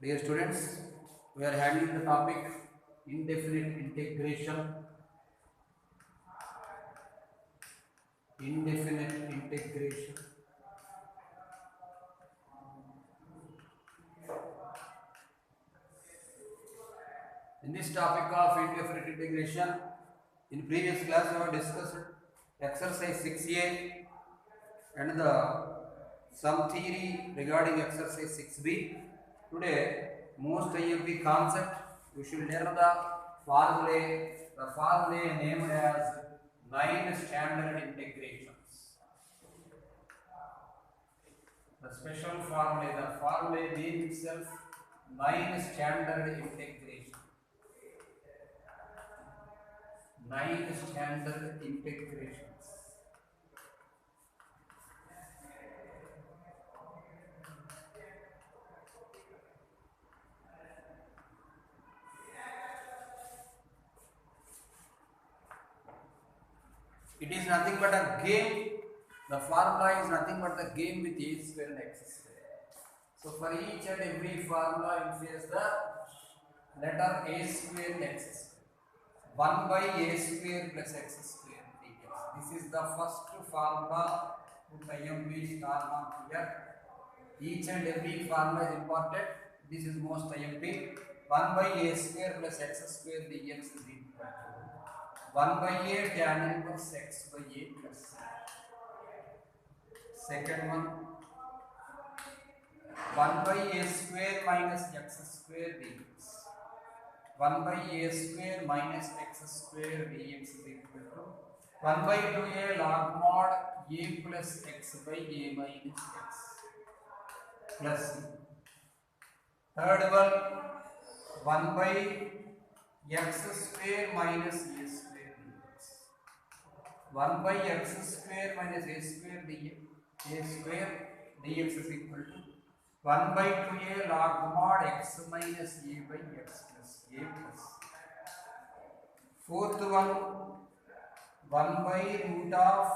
Dear students, we are handling the topic indefinite integration. Indefinite integration. In this topic of indefinite integration, in previous class we have discussed exercise 6a and the some theory regarding exercise 6b. Today, most IMP concept we should learn the formulae. The formulae named as 9 standard integrations. The special formulae, the formulae name itself 9 standard integration. 9 standard integrations. It is nothing but a game. The formula is nothing but the game with a square and x square. So for each and every formula, it says the letter a square and x square. 1 by a square plus x square dx. This is the first formula put IMP star mark here. Each and every formula is important. This is most IMP. 1 by a square plus x square dx is equal to 1 by a tan inverse x by a plus c. Second one, 1 by a square minus x square dx. 1 by a square minus x square dx is equal to 1 by 2a log mod a plus x by a minus x plus c. Third one, 1 by x square minus a square dx. 1 by x square minus a square dx. A square dx is equal to 1 by 2a log mod x minus a by x plus a plus. Fourth one, 1 by root of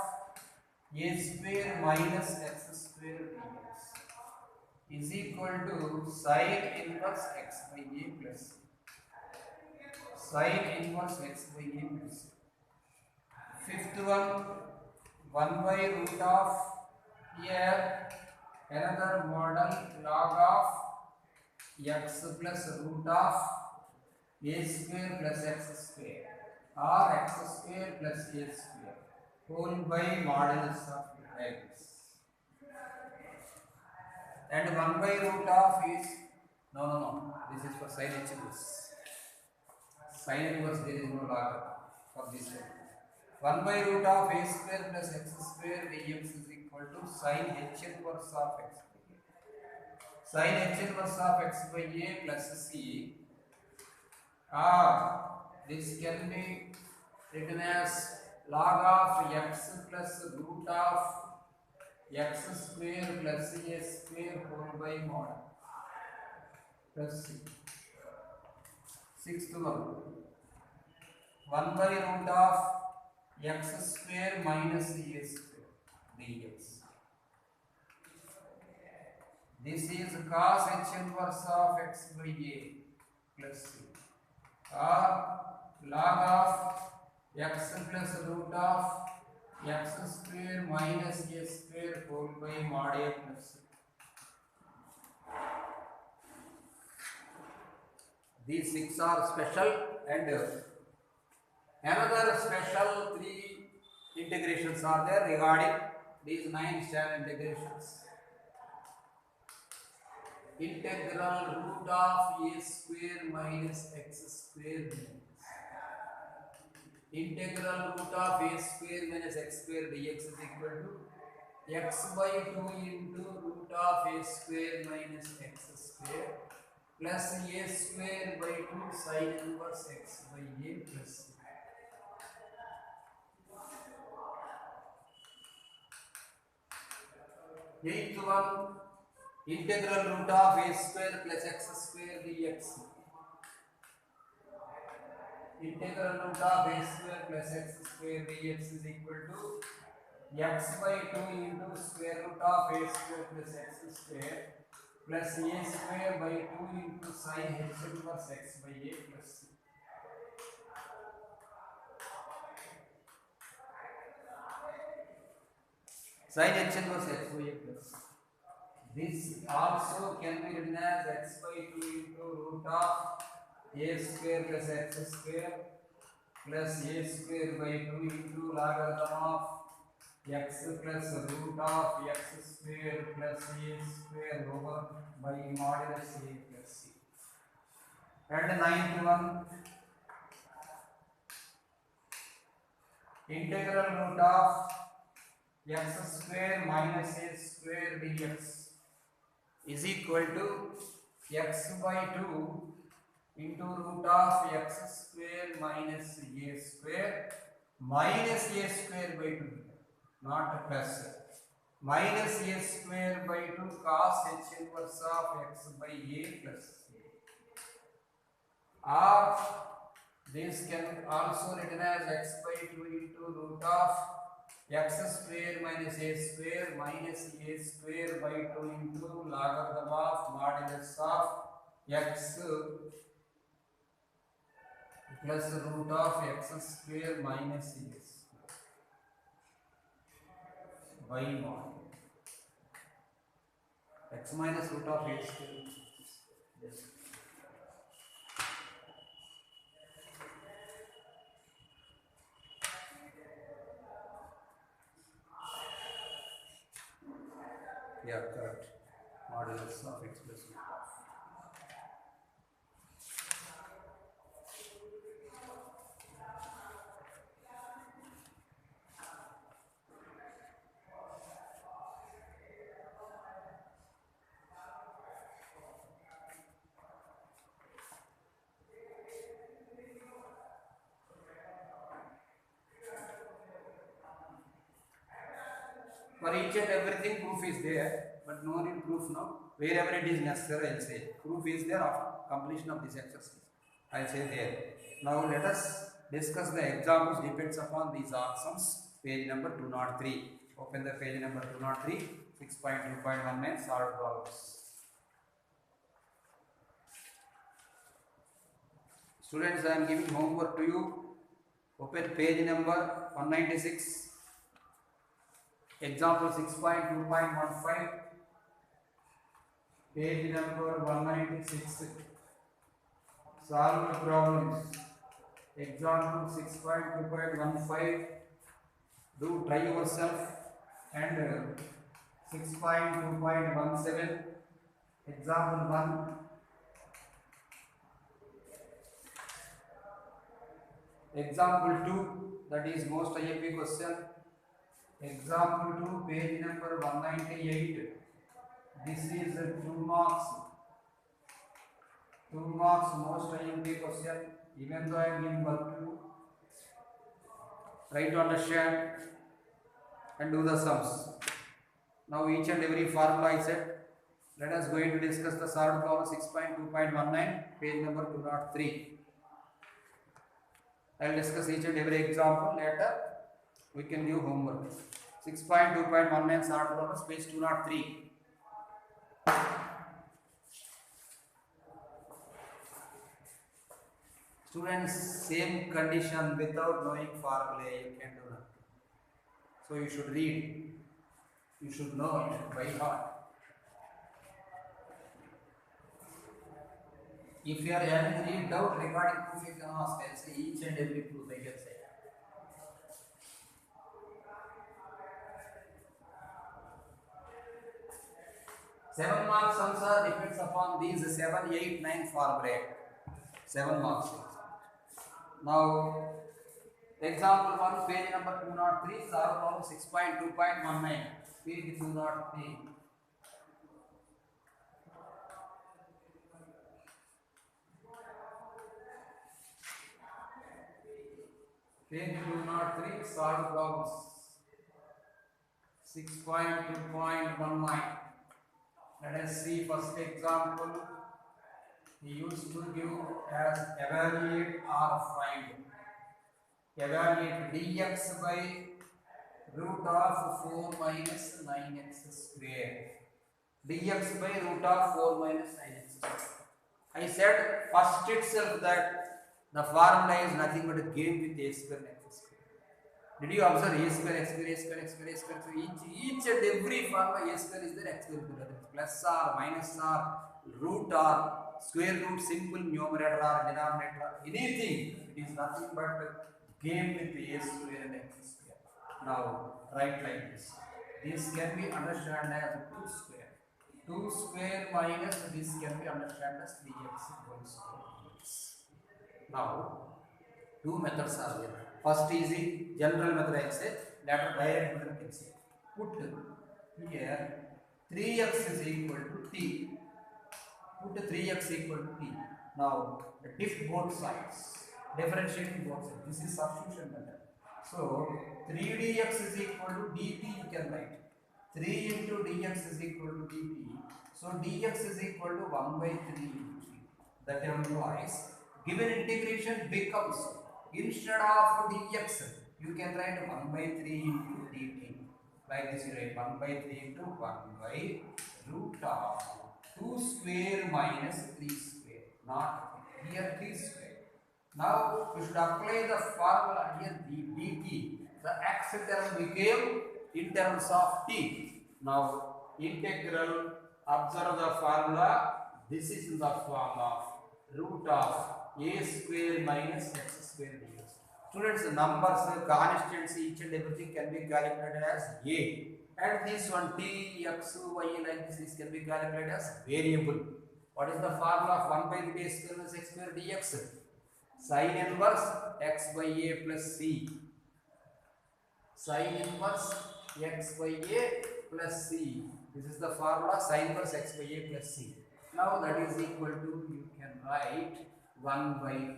a square minus x square dx is equal to sine inverse x by a plus c. Sine inverse x by a plus c. Fifth one, 1 by root of here another model log of x plus root of a square plus x square or x square plus a square whole by modulus of x. And 1 by root of is no, this is for sine inverse. Sine inverse there is no log for this one. 1 by root of a square plus x square dx is equal to sine h inverse of x by a. Sine h inverse of x by a plus c, or this can be written as log of x plus root of x square plus a square whole by mod plus c. Sixth one, 1 by root of x square minus a square dx. This is cos h inverse of x by a plus c, or log of x plus root of x square minus a square whole by mod a plus c. These 6 are special, and another special 3 integrations are there regarding these 9 standard integrations. Integral root of a square minus x square dx. Integral root of a square minus x square dx is equal to x by 2 into root of a square minus x square plus a square by 2 sine inverse x by a plus c. Eighth one, integral root of a square plus x square dx. Integral root of a square plus x square dx is equal to x by 2 into square root of a square plus x square plus a square by 2 into sin h inverse x by a plus c. Sin h inverse x by a plus c. This also can be written as x by 2 into root of a square plus x square plus a square by 2 into logarithm of x plus root of x square plus a square over by modulus a plus c. And 9th one, integral root of x square minus a square dx is equal to x by 2 into root of x square minus a square by 2, not plus, minus a square by 2 cos h inverse of x by a plus c. Or this can also written as x by 2 into root of x square minus a square by 2 into logarithm of modulus of x plus root of x square minus a square by mod x minus root of a square. Yes. Yeah, correct. Modulus of x plus root of. For each and everything proof is there, but no need proof now. Wherever it is necessary, I will say. Proof is there after completion of this exercise. I will say there. Now let us discuss the examples depends upon these options. Page number 203. Open the page number 203, 6.2.19 solved problems. Students, I am giving homework to you. Open page number 196. Example 6.2.15, page number 196, solve the problems. Example 6.2.15, do try yourself, and 6.2.17, example 1. Example 2, that is most IMP question. Example 2, page number 198. This is 2 marks. 2 marks most IMP question. Even though I am giving work to you, try to understand and do the sums. Now each and every formula I said. Let us going to discuss the solved problem 6.2.19, page number 203. I will discuss each and every example later. We can do homework. 6.2.19 solved problems, page 203. Students, same condition without knowing formula you can do nothing. So you should read. You should know it by heart. If you are having any doubt regarding proof, you can ask. I say each and every proof I can say. Seven marks sums are depends upon these 7, 8, 9 formulae. 7 marks. Now, example 1, page number 203, solve problem 6.2.19, page 203. Page 203, solve problems 6.2.19. Let us see first example. He used to give as evaluate or find. Evaluate dx by root of 4 minus 9x square. dx by root of 4 minus sin x square. I said first itself that the formula is nothing but a game with a square and x square. Did you observe a square, x square, a square, x square, a square? So each and every formula a square is there, x square is there. Plus or minus or root or square root, simple numerator or denominator, anything. It is nothing but a game with a square and x square. Now write like this. This can be understood as 2 square. 2 square minus this can be understood as 3x whole square. Now two methods are there. First is the general method I say, later direct method I say. Put here 3x is equal to t. Put 3x equal to t. Now diff both sides. Differentiate both sides. This is substitution method. So 3dx is equal to dt you can write. 3 into dx is equal to dt. So dx is equal to 1 by 3 into 3. That implies given integration becomes, instead of dx you can write 1 by 3 into dt. Like this you write 1 by 3 into 1 by root of 2 square minus 3 square. Not here 3 square. Now we should apply the formula here dt. The x term became in terms of t. Now integral, observe the formula. This is in the form of root of a square minus x square dx. Students, numbers, constants, each and everything can be calculated as a. And this one t, x, y like this can be calculated as variable. What is the formula of 1 by root a square minus x square dx? Sin inverse x by a plus c. Sin inverse x by a plus c. This is the formula sin inverse x by a plus c. Now that is equal to, you can write 1 by 3.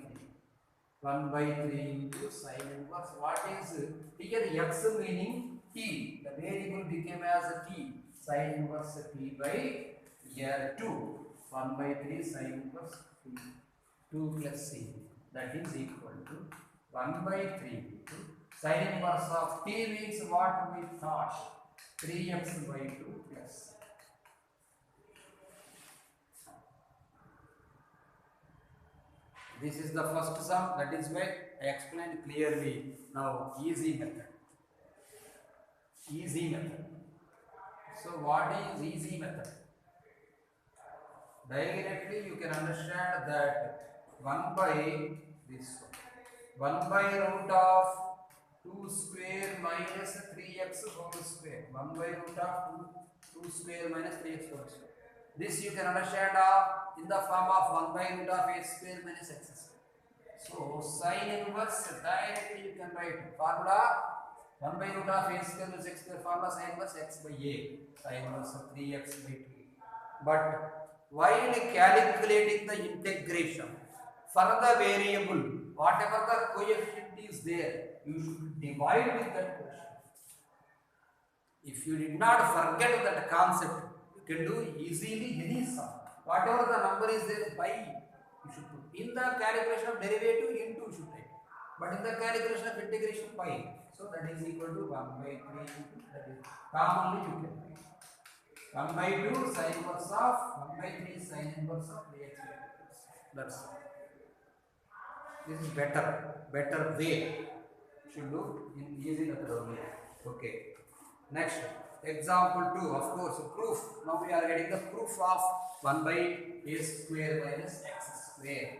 1 by 3 into sin inverse. What is here x meaning t. The variable became as a t. Sin inverse t by here 2. 1 by 3 sin inverse t. 2 plus c. That is equal to 1 by 3 into sin inverse of t means what we thought, 3x by 2 plus. This is the first sum, that is why I explained clearly. Now easy method. Easy method. So what is easy method? Directly you can understand that 1 by this one. 1 by root of 2 square minus 3x whole square. 1 by root of 2 square minus 3x whole square. This you can understand in the form of 1 by root of a square minus x square. So sin inverse, directly you can write formula 1 by root of a square minus x square, formula sin inverse x by a, sin inverse of 3x by 2. But while calculating the integration for the variable, whatever the coefficient is there, you should divide with that quotient. If you did not forget that concept, you can do easily any sum. Whatever the number is there, by you should put. In the calculation of derivative, into you should take. But in the calculation of integration, by. So that is equal to 1 by 3 into, that is commonly you can write. 1 by 2 sin inverse of 1 by 3 sin inverse of 3x. That's all. This is better way. Should do in easy method only. Okay. Next, example 2. Of course, proof. Now we are getting the proof of 1 by a square minus x square.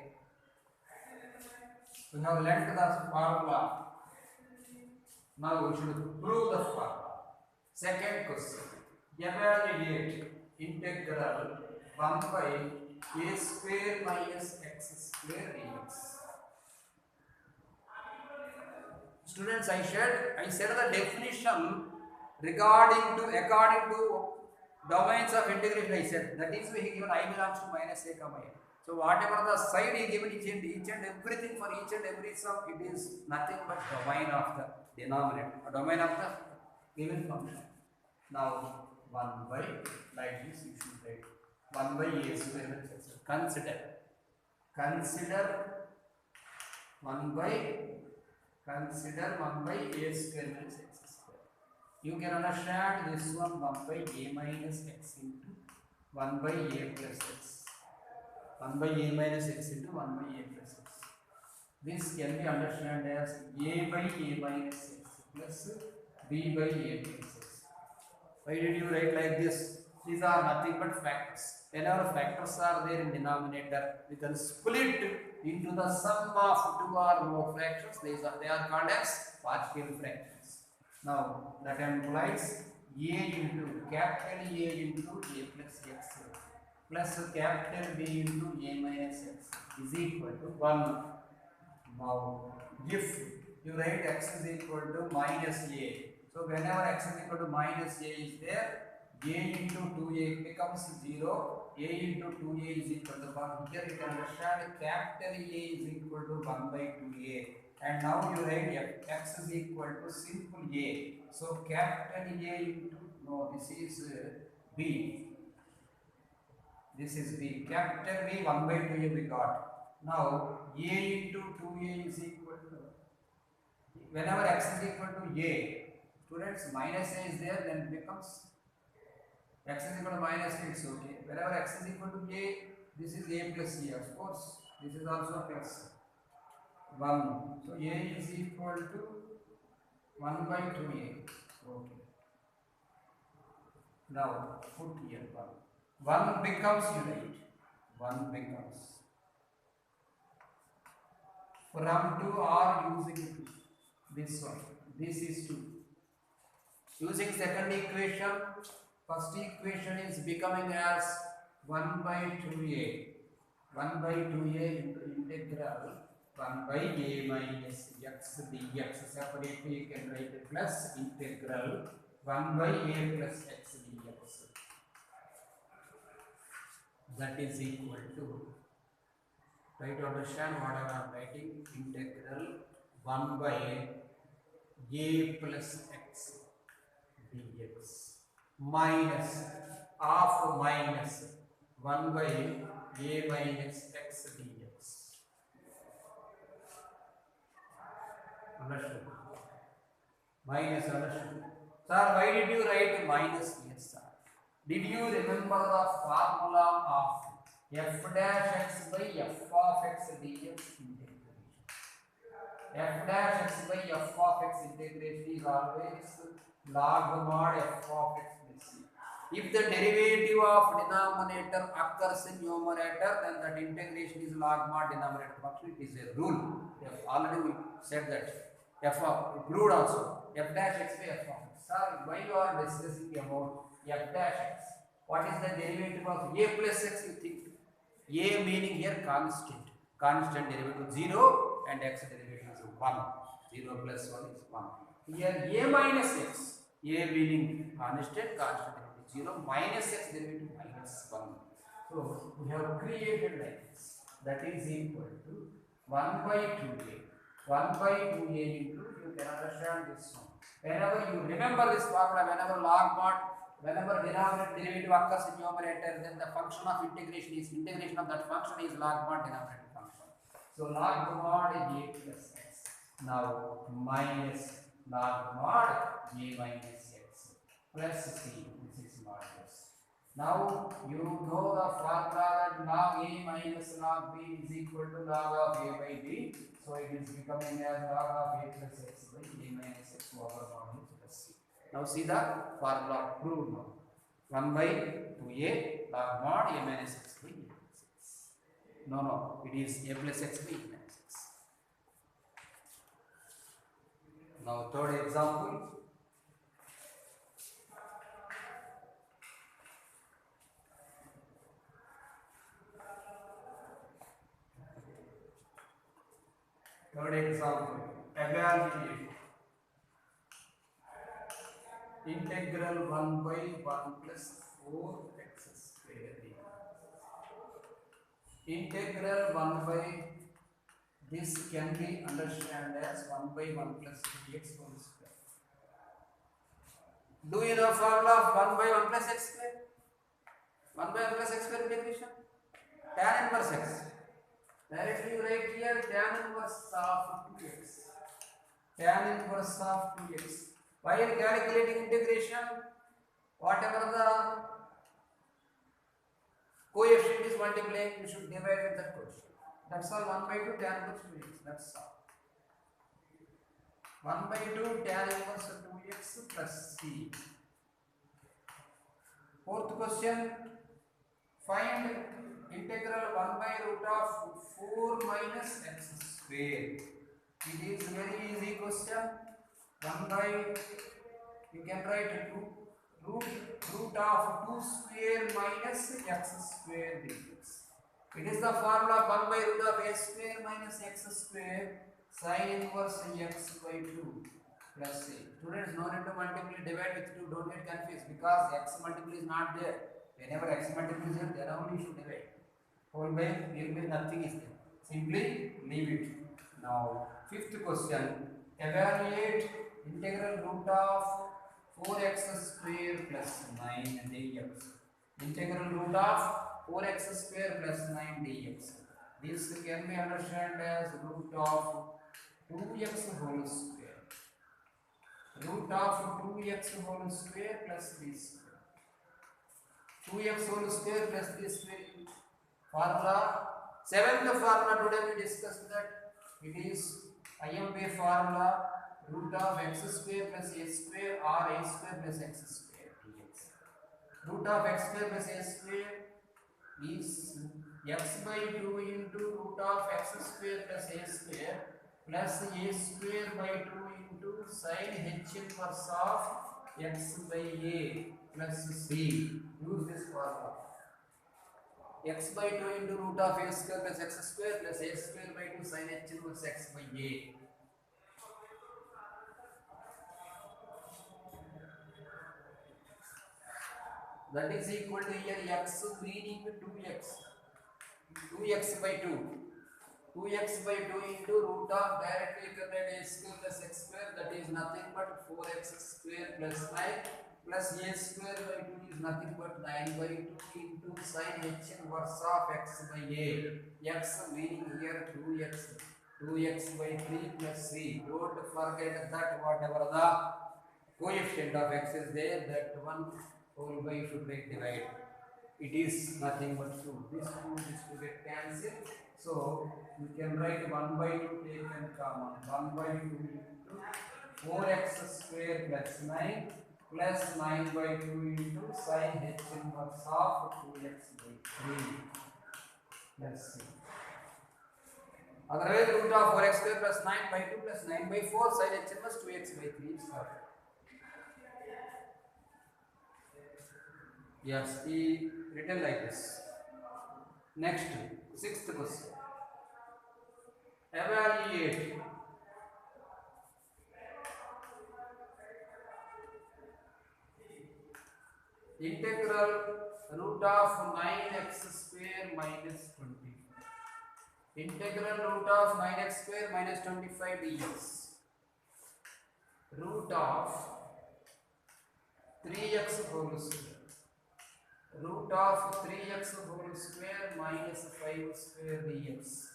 We have learnt the formula. Now we should prove the formula. Second question. Evaluate integral 1 by a square minus x square dx. Students, I said the definition according to domains of integration. I said that is why he given I belongs to minus a comma a. So whatever the side he given each and everything for each and every sum, it is nothing but domain of the denominator, a domain of the given function. Now 1 by, like this you should write 1 by a square minus x square. Consider 1 by a square minus x square. You can understand this one 1 by a minus x into 1 by a plus x. 1 by a minus x into 1 by a plus x. This can be understood as a by a minus x plus b by a plus x. Why did you write like this? These are nothing but factors. Whenever factors are there in denominator, we can split into the sum of two or more fractions. They are called as partial fractions. Now that implies a into capital A into a plus x plus capital B into a minus x is equal to 1. Now, if you write x is equal to minus a, so whenever x is equal to minus a is there, a into 2a becomes 0, a into 2a is equal to 1. Here you can understand capital A is equal to 1 by 2a. And now you write x is equal to simple a. So capital A into, no, this is b. This is b. Capital B 1 by 2a we got. Now a into 2a is equal to, whenever x is equal to a, students, minus a is there, then it becomes x is equal to minus a, it's okay. Whenever x is equal to a, this is a plus a, of course. This is also plus 1. So a is equal to 1 by 2a. Okay. Now put here 1. 1 becomes unit. 1 becomes. From 2 or using this one. This is 2. Using second equation, first equation is becoming as 1 by 2a. 1 by 2a into integral 1 by a minus x dx. Separately you can write plus integral 1 by a plus x dx. That is equal to, try to understand what I am writing, integral 1 by a plus x dx minus of minus 1 by a minus x dx. Understood? Minus, understood? Sir, why did you write minus? Yes, sir. Did you remember the formula of f dash x by f of x dx integration? F dash x by f of x integration is always log mod f of x plus c. If the derivative of denominator occurs in numerator, then that integration is log mod denominator function. It is a rule. We have already said that. F of proved also. F dash x by f of x. Sir, why you are discussing about f dash x? What is the derivative of a plus x? You think a meaning here constant. Constant derivative 0 and x derivative is 1. 0 plus 1 is 1. Here a minus x. A meaning constant, constant derivative 0 minus x derivative minus 1. So we have created like this. That is equal to 1 by 2a. 1 by 2a into, you can understand this one. Whenever you remember this formula, whenever log mod, whenever denominator derivative occurs in numerator, then the function of integration of that function is log mod denominator function. So log mod is a plus x. Now minus log mod a minus x plus c. This is modulus. Now you know the formula that log a minus log b is equal to log of a by b. So it is becoming as log of a plus x by a minus x over modulus plus c. Now see the formula proved now. 1 by 2a log mod a minus x by a minus x. No, it is a plus x by a minus x. Now third example. Third example, evaluate integral 1 by 1 plus 4x square. Integral 1 by, this can be understood as 1 by 1 plus x whole square. Do you know formula of 1 by 1 plus x square? 1 by 1 plus x square integration? Tan inverse x. Directly you write here tan inverse of 2x. Tan inverse of 2x. While calculating integration, whatever the multiplying, you should divide with that question. That's all. 1 by 2 tan inverse 2x. That's all. 1 by 2 tan inverse 2x plus c. Fourth question. Find integral 1 by root of 4 minus x square. It is very easy question. 1 by, you can write root of 2 square minus x square dx. It is the formula 1 by root of a square minus x square sin inverse x by 2 plus a. Students, no need to multiply, divide with 2, don't get confused because x multiple is not there. Whenever x multiple is there, then only you should divide. Whole by, here by nothing is there. Simply leave it. Now, fifth question. Evaluate integral root of 4x square plus 9 dx. Integral root of 4x square plus 9 dx. This can be understood as root of 2x whole square. Root of 2x whole square plus 3 square. 2x whole square plus 3 square. Formula. Seventh formula today we discussed that it is IMP formula root of x square plus a square or a square plus x square dx. Root of x square plus a square is x by 2 into root of x square plus a square plus a square by 2 into sin h inverse of x by a plus c. Use this formula. X by 2 into root of a square plus x square plus a square by 2 sin h inverse x by a. That is equal to here x meaning 2x. 2x by 2. 2x by 2 into root of directly a square plus x square, that is nothing but 4x square plus 9 plus a square by 2 is nothing but 9 by 2 into sin h inverse of x by a. X meaning here 2x. 2x by 3 plus c. Don't forget that whatever the coefficient of x is there, that one whole by should get divided. It is nothing but 2. This 2 get cancelled. So you can write 1 by 2 taken common. 1 by 2 into 4x square plus 9 plus 9 by 2 into sin h inverse of 2x by 3 plus c. Otherwise root of 4x square plus 9 by 2 plus 9 by 4 sin h inverse 2x by 3 is perfect. Yes, he written like this. Next, sixth question. Evaluate integral root of 9x square minus 20. Integral root of 9x square minus 25 dx. Root of 3x whole square. Root of 3x whole square minus 5 square dx.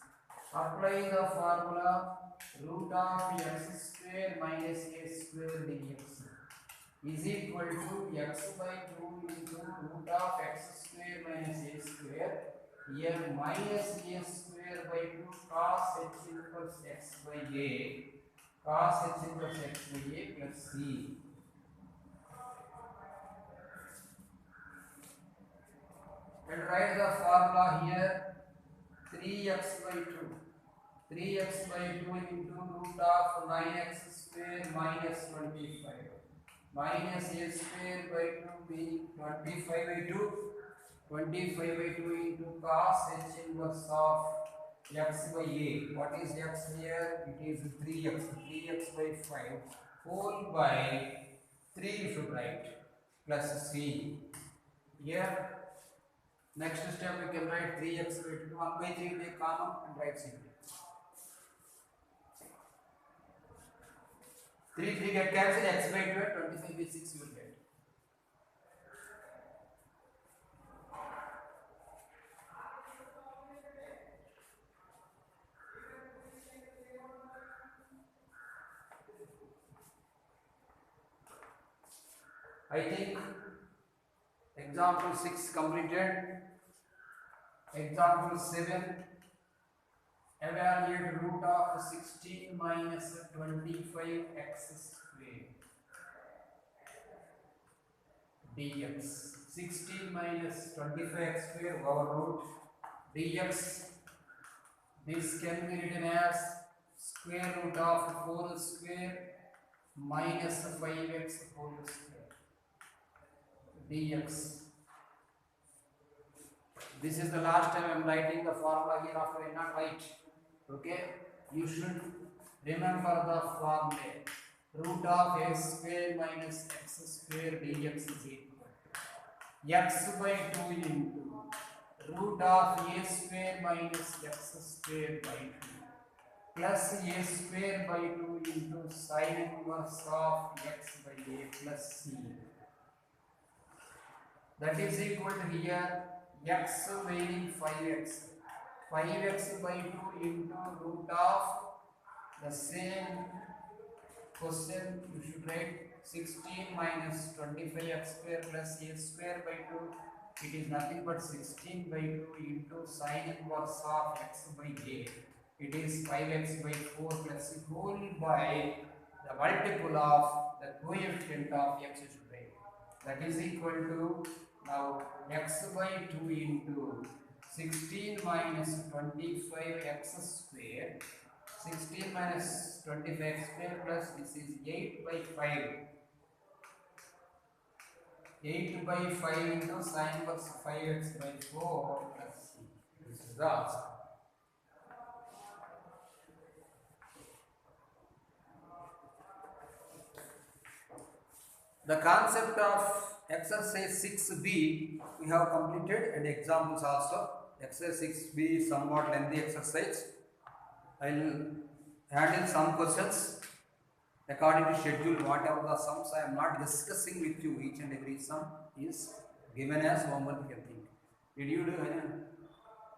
Apply the formula root of x square minus a square dx is equal to x by 2 into root of x square minus a square. Here minus a square by 2 cos h inverse x by a. Cos h inverse x by a plus c. And write the formula here 3x by 2. 3x by 2 into root of 9x square minus 25. Minus a square by 2 being 25 by 2. 25 by 2 into cos h inverse of x by a. What is x here? It is 3x. 3x by 5 whole by 3 you should write plus c. Here next step we can write 3x by 2. 1 by 3 take common and write simply. 3 get cancelled, x by 2 at 25 by 6 you will get. I think example 6 completed. Example 7. Evaluate root of 16 minus 25x square dx. 16 minus 25x square over root dx. This can be written as square root of 4 square minus 5x whole square dx. This is the last time I am writing the formula here. After I not write, okay, you should remember the formula. Root of a square minus x square dx is equal to x by 2 into root of a square minus x square by 2 plus a square by 2 into sine inverse of x by a plus c. That is equal to here x meaning 5x. 5x by 2 into root of the same question. You should write 16 minus 25x square plus a square by 2. It is nothing but 16 by 2 into sine inverse of x by a. It is 5x by 4 plus whole by the multiple of the coefficient of x. You should write. That is equal to now x by 2 into 16 minus 25x square. 16 minus 25x square plus this is 8 by 5. 8 by 5 into sine inverse 5x by 4 plus c. This is the answer. The concept of exercise 6b we have completed and examples also. Exercise 6b is somewhat lengthy exercise. I will handle some questions according to schedule. Whatever the sums I am not discussing with you, each and every sum is given as homework. You can think. Did you do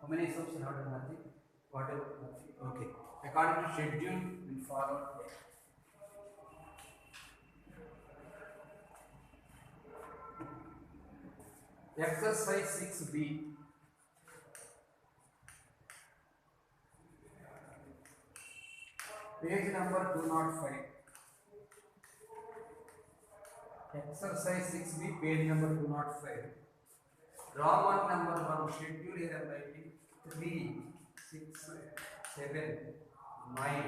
how many sums you have done? Nothing. Whatever. Okay. According to schedule, we will follow. Exercise 6b. Page number 205. Exercise 6b, page number 205. Roman number 1, schedule here I am writing 3, 6, 7, 9.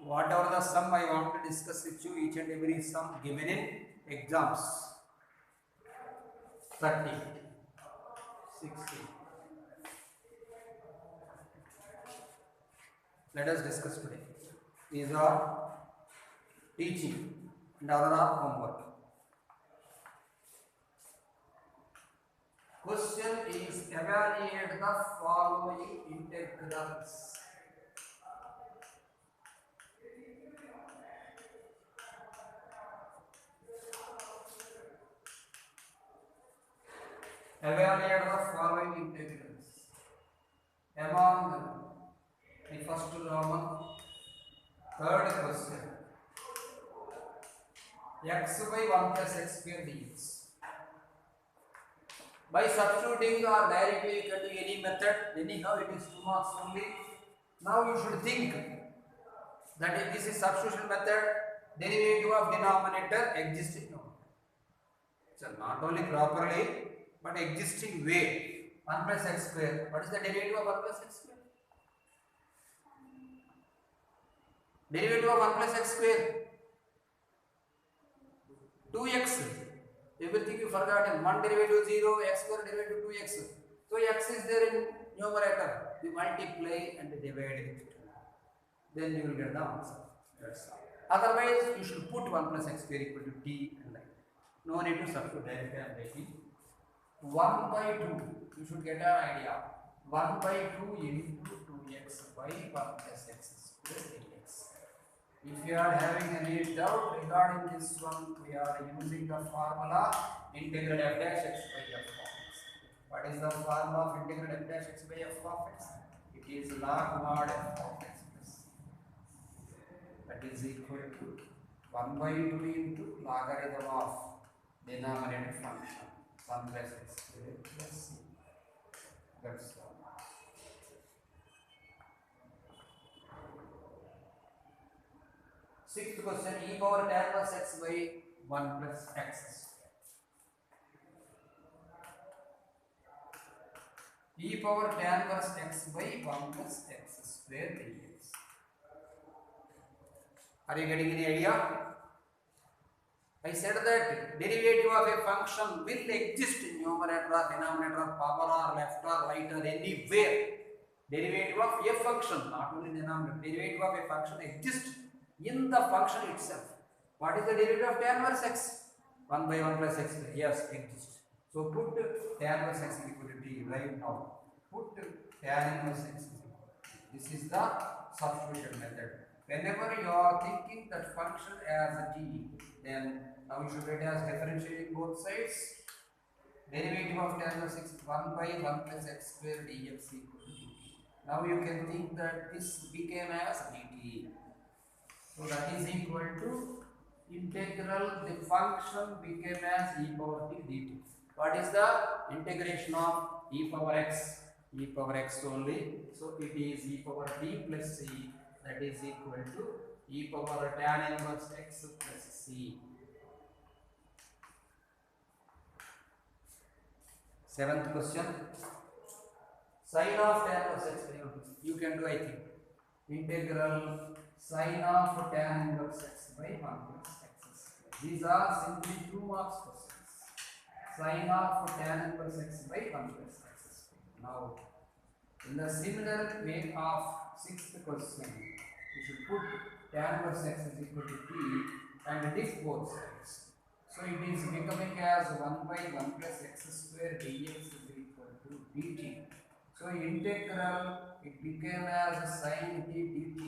Whatever the sum I want to discuss with you, each and every sum given in exams. 30, 60. Let us discuss today. These are teaching and other are homework. Question is evaluate the following integrals. Evaluate the following integrals. Among the first Roman, third question. X by 1 plus x square dx. By substituting or directly you can do any method, anyhow it is 2 marks only. Now you should think that if this is substitution method, derivative of denominator existing. No. So not only properly, but existing way. 1 plus x square. What is the derivative of 1 plus x square? Derivative of 1 plus x square. 2x. Everything you forgotten. 1 derivative 0, x square derivative 2x. So x is there in numerator. You multiply and divide it. Then you will get the answer. That's all. Otherwise, you should put 1 plus x square equal to t and like. No need to substitute directly and writing. 1 by 2. You should get an idea. 1 by 2 into 2x by 1 plus x square dx. If you are having any doubt regarding this one, we are using the formula integral f dash x by f of x. What is the formula of integral f dash x by f of x? It is log mod f of x plus. That is equal to 1 by 2 into logarithm of denominator function 1 plus x square plus c. Sixth question, e power tan inverse x by 1 plus x square. E power tan inverse x by 1 plus x square dx. Are you getting any idea? I said that derivative of a function will exist in numerator or denominator, power or left or right or anywhere. Derivative of a function, not only denominator, derivative of a function exists in the function itself. What is the derivative of tan inverse x? 1 by 1 plus x. Yes, exists. So put tan inverse x equal to t right now. Put tan inverse x is equal to t. This is the substitution method. Whenever you are thinking that function as a t, then now you should write as differentiating both sides. Derivative of tan inverse x is 1 by 1 plus x square dx equal to dt. Now you can think that this became as dt. So that is equal to integral, the function became as e power t dt. What is the integration of e power x? E power x only. So it is e power t plus c, that is equal to e power tan inverse x plus c. Seventh question. Sine of tan inverse x, you can do, I think. Integral sine of tan inverse x by 1 plus x square. These are simply 2 marks questions. Sine of tan inverse x by 1 plus x square. Now, in the similar way of sixth question, you should put tan inverse x is equal to t and diff both sides. So it is becoming as 1 by 1 plus x square dx is equal to dt. So integral, it became as sin t dt.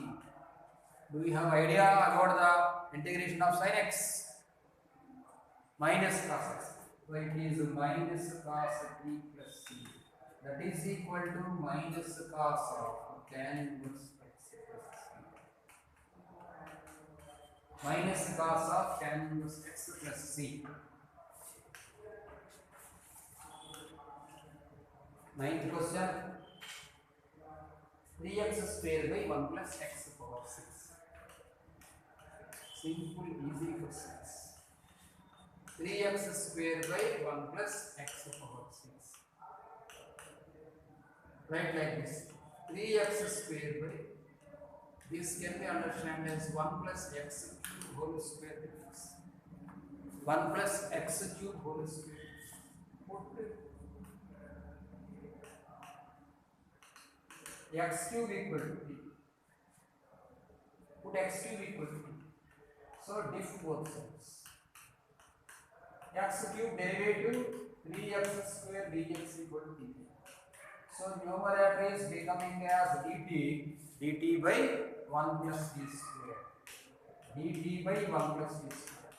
Do you have idea about the integration of sin x? Minus cos x. So it is minus cos t plus c. That is equal to minus cos of tan inverse x plus c. Minus cos of tan inverse x plus c. Ninth question. 3x square by 1 plus x power 6. Simple, easy questions. 3x square by 1 plus x power 6. Write like this. 3x square by, this can be understood as 1 plus x cube whole square dx. 1 plus x cube whole square. Put x cube equal to t. Put x cube equal to t. So diff both sides. X cube derivative 3x square dx equal to t. So numerator is becoming as dt by 1 plus t square. Dt by 1 plus t square.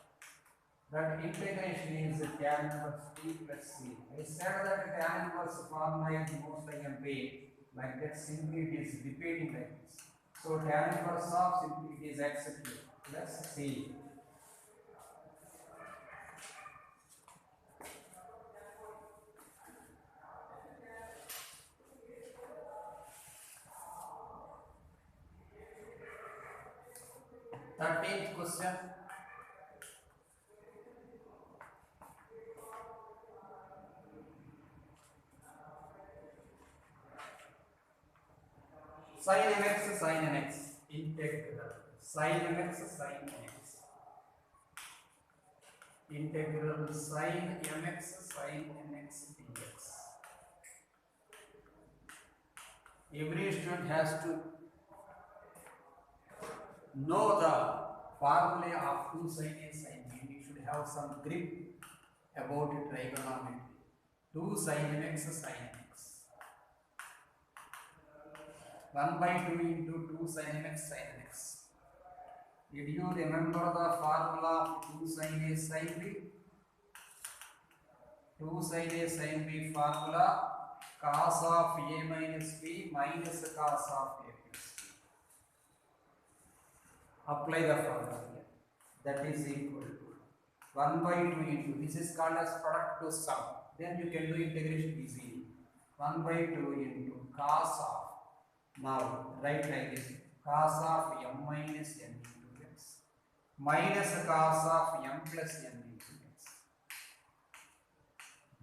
That integration is tan inverse t plus c. I said that tan inverse formula is most I can pay. Like that, simply it is repeating like this. So tan inverse of simply it is x cube plus c. Thirteenth question. Sin mx, sin nx, integral. Sin mx, sin nx. Integral sin mx, sin nx dx. Every student has to know the formula of 2 sin a sin b. You should have some grip about trigonometry. 2 sin mx, sin nx. 1 by 2 into 2 sin mx, sin nx. Did you remember the formula of 2 sin a sin b? 2 sin a sin b formula, cos of a minus b minus cos of a plus b. Apply the formula here. That is equal to 1 by 2 into, this is called as product to sum. Then you can do integration easily. 1 by 2 into cos of, now write like this, cos of m minus n into x minus cos of m plus n into x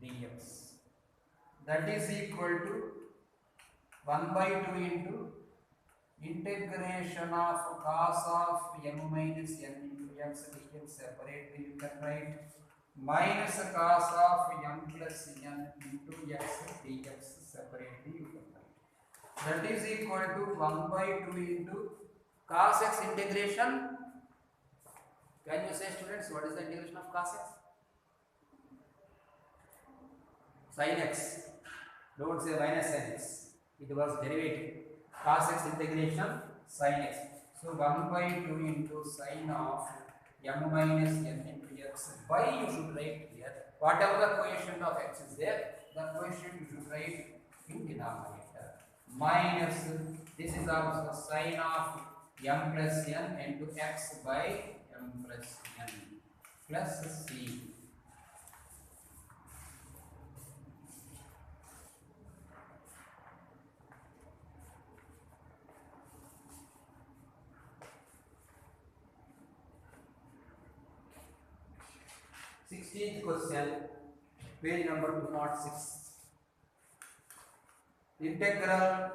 dx. That is equal to 1 by 2 into integration of cos of m minus n into x dx. Separately you can write minus cos of m plus n into x dx. Separately you can write. That is equal to 1 by 2 into cos x integration. Can you say, students, what is the integration of cos x? Sin x. Don't say minus sin x. It was derivative. Cos x integration sin x. So 1 by 2 into sin of m minus n into x by, you should write here. Whatever the coefficient of x is there, the coefficient you should write in denominator. Minus, this is also sin of m plus n into x by m plus n plus c. Question, page number 206. Integral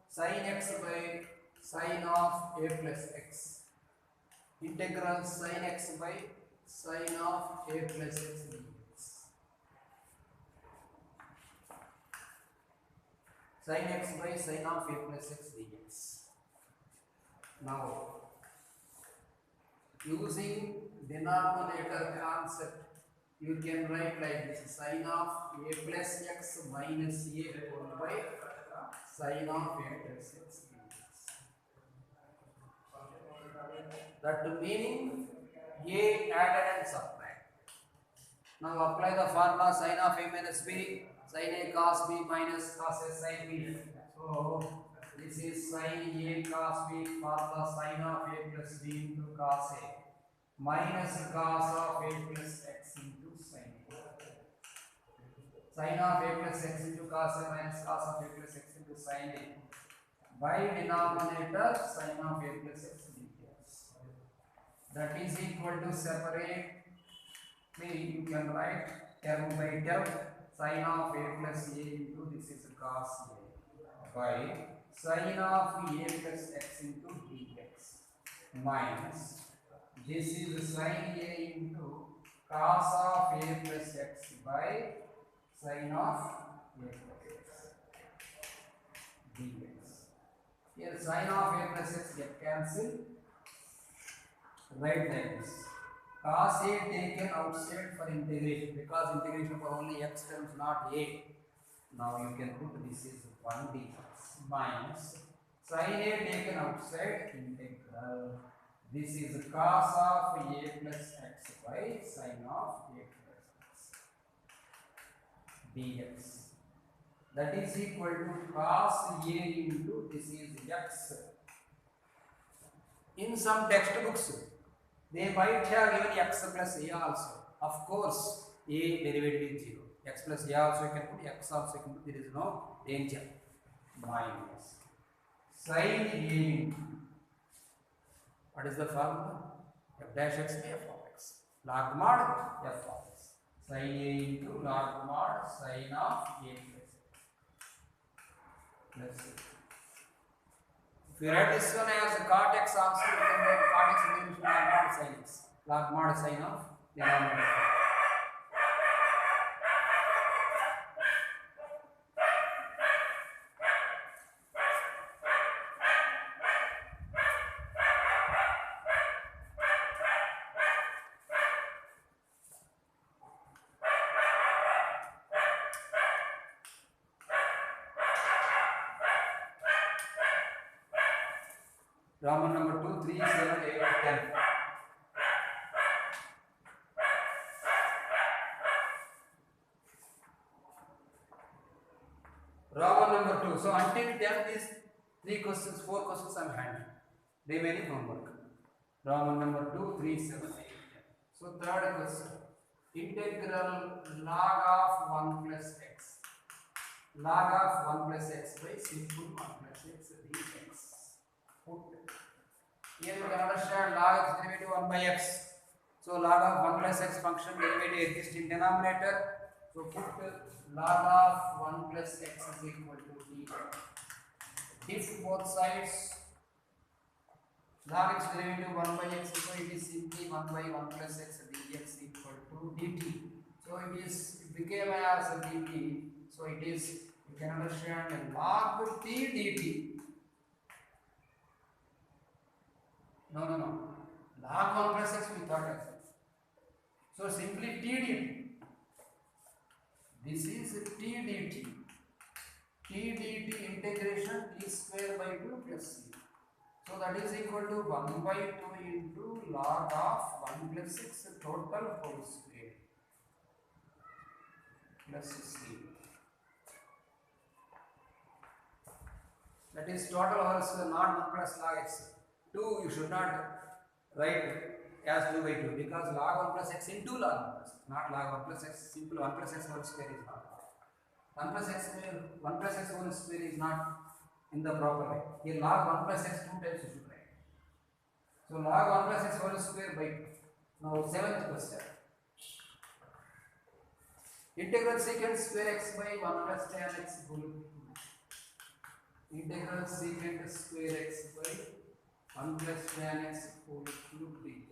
sin x by sin of a plus x. Integral sin x by sin of a plus x dx. Sin x by sin of a plus x dx. Now, using denominator concept, you can write like this: sin of a plus x minus a whole by sin of a plus x dx. That meaning a added and subtract. Now apply the formula sin of a minus b, sin a cos b minus cos a sin b. So this is sin a cos b, formula sin of a plus b into cos a minus cos of a plus x into sin a. Sin of a plus x into cos a minus cos of a plus x into sin a by denominator sin of a plus x dx. That is equal to, separate you can write term by term, sin of a plus a into, this is cos a, by sin of a plus x into dx minus, this is sin a into cos of a plus x by sin of a plus x dx. Here sin of a plus x get cancelled. Write like this: cos a taken outside for integration, because integration for only x terms, not a. Now you can put this is 1 dx minus sin a taken outside, integral. This is cos of a plus x by sin of a plus x dx. That is equal to cos a into, this is x. In some textbooks, they might have given x plus a also. Of course, a derivative is 0. X plus a also you can put, x also you can put, there is no danger. Minus sin a into, what is the formula? F dash x by f of x. Log mod f of x. Sin a into log mod sin of a plus x. If you write this one as cot x also, you can write cot x into log mod sin x. Log mod sin of denominator. Roman number 2, 3, 7, 8, 10. Roman number 2. So until 10, these 3 questions, 4 questions I am handling. Remaining homework. Roman number 2, 3, 7, 8, 10. So third question. Integral log of 1 plus x. Log of 1 plus x by simple 1 plus x dx. Put Here you can understand log x derivative 1 by x. So log of 1 plus x function derivative exists in denominator. So put log of 1 plus x is equal to t. If both sides log x derivative 1 by x, so it is simply 1 by 1 plus x dx equal to dt. So it became as a dt. So it is, you can understand, log t dt. No. Log 1 plus x we thought as. So simply t dt. This is t dt. T dt integration t square by 2 plus c. So that is equal to 1 by 2 into log of 1 plus x total whole square plus c. That is total whole square, not 1 plus log x. 2 you should not write as 2 by 2 because log 1 plus x into log 1 plus x, not log 1 plus x. Simple 1 plus x whole square is not. 1 plus x whole square is not in the proper way. Here log 1 plus x 2 times you should write. So log 1 plus x whole square by 2. Now 7th question. Integral secant square x by 1 plus tan x whole cube. Integral secant square x by 1 plus tan x whole cube dx.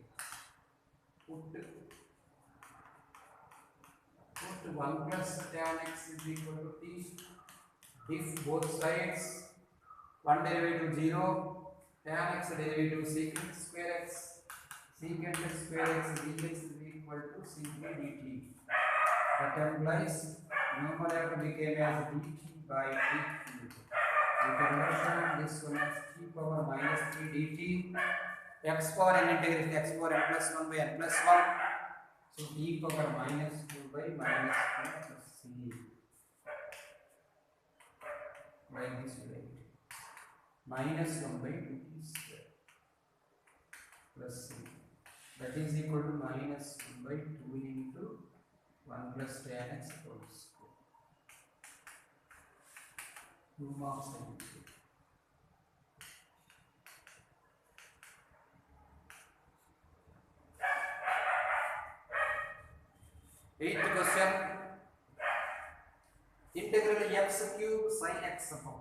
Put 1 plus tan x is equal to t. If both sides 1 derivative 0, tan x derivative secant square x dx is equal to simply dt. That implies numerator became as dt by t cube. You can understand this one as t power minus 3 dt. X power n integration x power n plus 1 by n plus 1. So t power minus 2 by minus 2 plus c. Like this way. Minus 1 by 2t square plus c. That is equal to minus 1 by 2 into 1 plus tan x whole square. 2 marks and 2. Eighth question. Integral x cube sin x upon 4.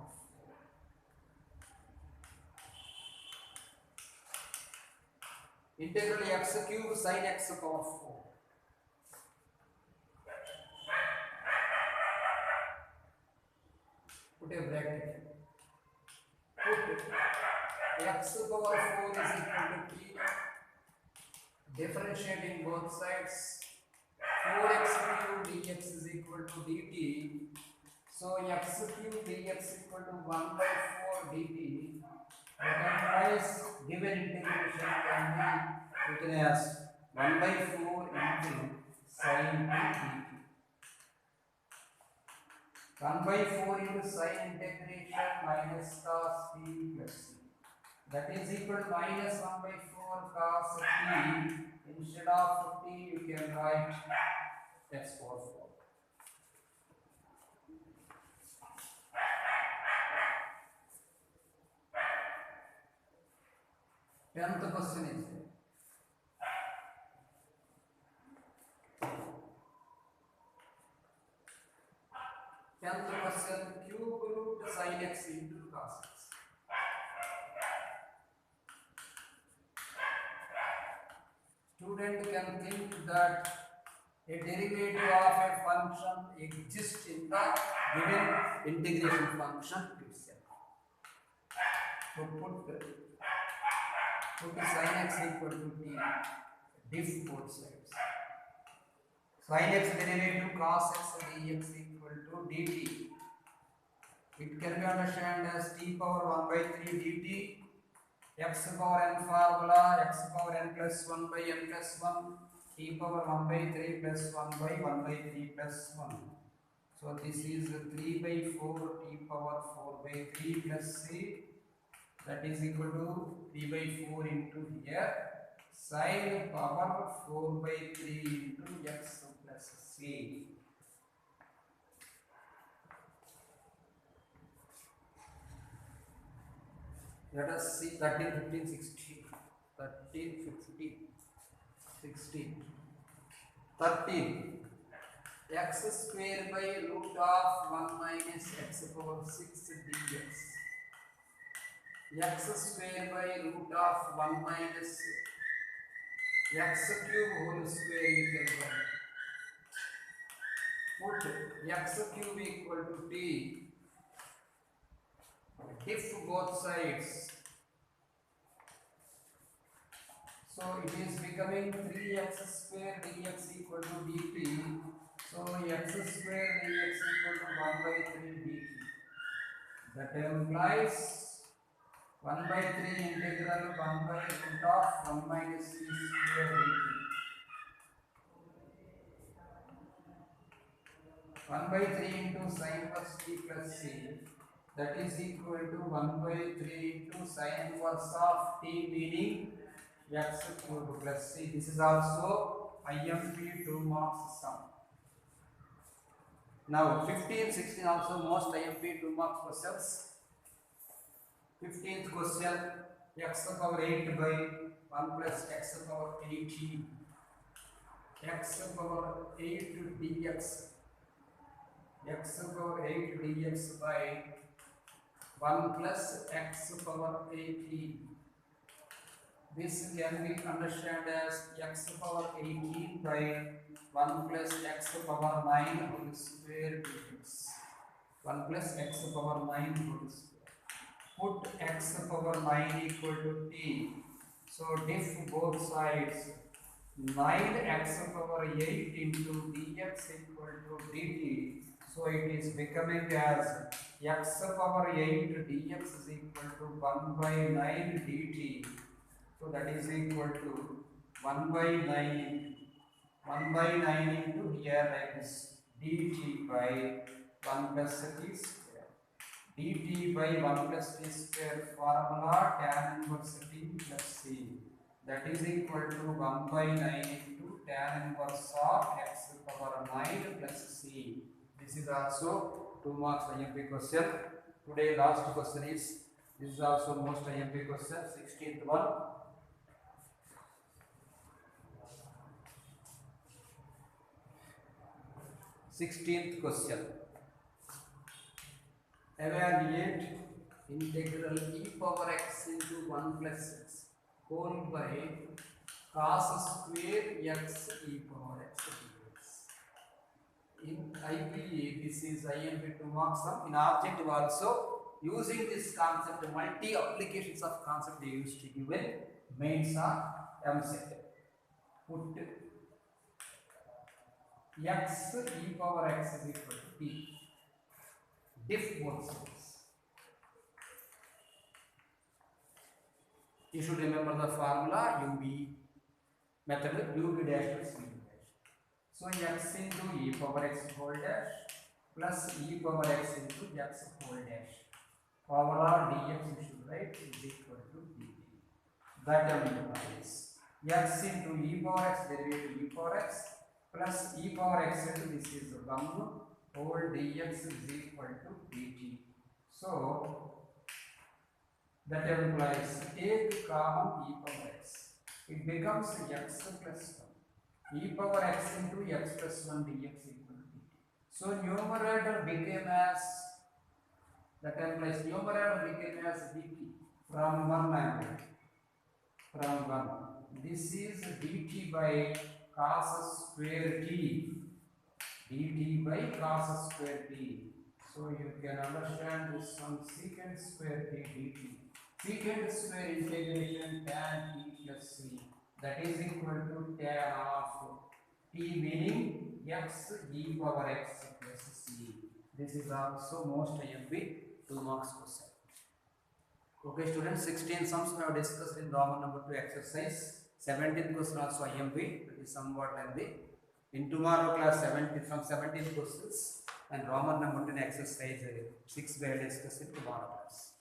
Integral x cube sin x upon 4. Put a bracket. Put x power 4 is equal to t. Differentiating both sides. 4x cube dx is equal to dt. So x cube dx equal to 1 by 4 dt. That implies given integration can be written as 1 by 4 into sin dt. 1 by 4 into sin integration minus cos t plus c. That is equal to minus 1 by 4 cos t. Instead of t, you can write x power 4. Tenth question is 10th question, cube root sin x into cos x. Student can think that a derivative of a function exists in the given integration function itself. So put sin x equal to t, diff both sides. Sin x derivative cos x dx equal to dt. It can be understood as t power 1 by 3 dt, x power n formula, x power n plus 1 by n plus 1, t power 1 by 3 plus 1 by 1 by 3 plus 1. So this is 3 by 4 t power 4 by 3 plus c. That is equal to 3 by 4 into here sin power 4 by 3 into x plus c. Let us see 13, 15, 16. 13, 15, 16, 13. X square by root of 1 minus x power 6 dx. X square by root of 1 minus x cube whole square you can write. Put x cube equal to t. If both sides. So it is becoming 3x square dx equal to dt. So x square dx equal to 1 by 3 dt. That implies 1 by 3 integral 1 by root of 1 minus c square dt. 1 by 3 into sin inverse t plus c, that is equal to 1 by 3 into sin inverse of t, meaning x cube plus c. This is also IMP 2 marks sum. Now 15, 16 also most IMP 2 marks questions. 15th question, x power 8 by 1 plus x power 18. X power 8 dx. X power 8 dx by 1 plus x power 18. This can be understood as x power 18 by 1 plus x power 9 whole square dx. 1 plus x power 9 whole square. Put x power 9 equal to t. So diff both sides. 9x power 8 into dx equal to dt. So it is becoming as x power 8 dx is equal to 1 by 9 dt. So that is equal to 1 by 9 into here like this dt by 1 plus t square. Dt by 1 plus t square formula tan inverse t plus c. That is equal to 1 by 9 into tan inverse of x power 9 plus c. This is also 2 marks IMP question. Today last question is, this is also most IMP question, 16th one. 16th question. Evaluate integral e power x into 1 plus x whole by cos square x e power x dx. In IPA, this is IMP 2 marks sum. In objective also, using this concept, multi applications of concept they used to given mains or MCET. Put x e power x is equal to t. Diff both sides. You should remember the formula UV method, UV dash plus V dash. So x into e power x whole dash plus e power x into x whole dash. Overall dx you should write is equal to dt. That implies x into e power x derivative e power x plus e power x into this is 1 whole dx is equal to dt. So that implies take common e power x. It becomes x plus 1. E power x into x plus 1 dx equal to dt. So numerator became as, that implies numerator became as dt from 1 angle. From 1. This is dt by cos square t. dt by cos square t. So you can understand this one secant square t dt. Secant square integration tan t plus c, that is equal to tan of t, meaning x e power x plus c. This is also most IMP 2 marks question. Okay students, 16 sums we have discussed in Roman number 2 exercise. 17th question also IMP, it is somewhat lengthy. In tomorrow class 17 from 17 questions and Roman number 10 exercise 6 we will discuss in tomorrow class.